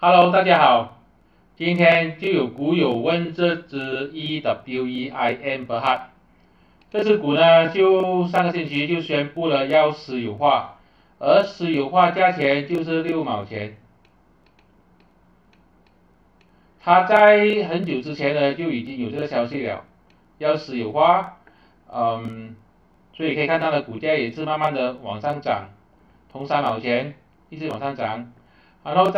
Hello，大家好，今天就有股友问这只 EWEIM 伯汉，这只股呢就上个星期就宣布了要私有化，而私有化价钱就是6毛钱。它在很久之前呢就已经有这个消息了，要私有化，所以可以看到的股价也是慢慢的往上涨，从3毛钱一直往上涨，然后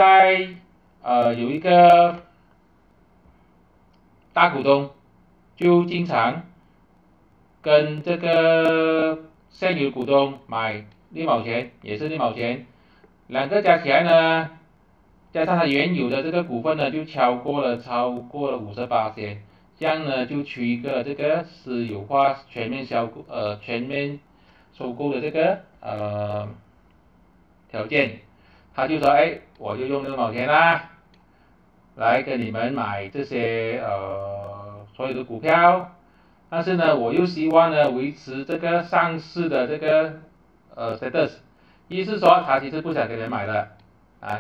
有一个大股东就经常跟这个现有股东买6毛钱，也是6毛钱，两个加起来呢，加上它原有的这个股份呢，就超过了58%，这样呢就取一个这个私有化全面收购的这个条件，他就说，我就用6毛钱啦，来跟你们买这些所有的股票，但是呢，我又希望呢维持这个上市的这个status，意思是说他其实不想给人买的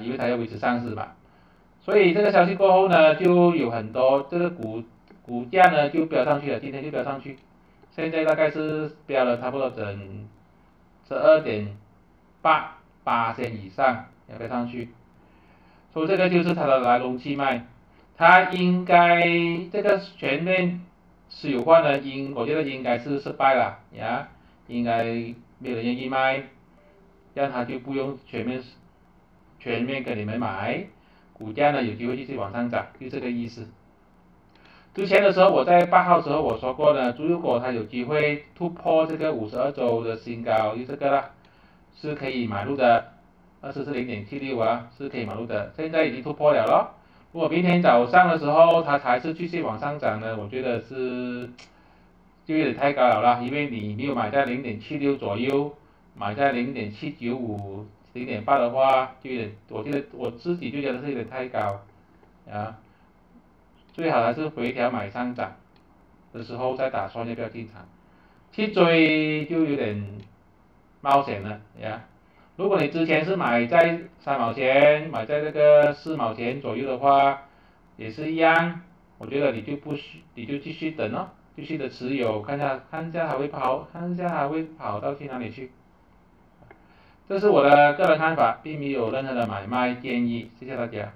因为他要维持上市嘛。所以这个消息过后呢，就有很多这个股价呢就飙上去了，今天就飙上去，现在大概是飙了差不多整12.88%以上，要飙上去。所以这个就是它的来龙去脉，它应该这个全面私有化呢，我觉得应该是失败了呀，应该没有人愿意卖，这样它就不用全面跟你们买，股价呢有机会继续往上涨，就这个意思。之前的时候我在8号的时候我说过呢，如果它有机会突破这个52周的新高，就这个了，是可以买入的。24是0.76啊，是可以买入的，现在已经突破了咯。如果明天早上的时候它还是继续往上涨呢，我觉得就有点太高了啦，因为你没有买在0.76左右，买在0.795、0.8的话，就有点，我觉得我自己就觉得是有点太高啊，最好还是回调买上涨的时候再打算要不要进场，去追就有点冒险了呀。如果你之前是买在3毛钱，买在这个4毛钱左右的话，也是一样，我觉得你就继续等哦，继续的持有，看一下还会跑到去哪里去。这是我的个人看法，并没有任何的买卖建议，谢谢大家。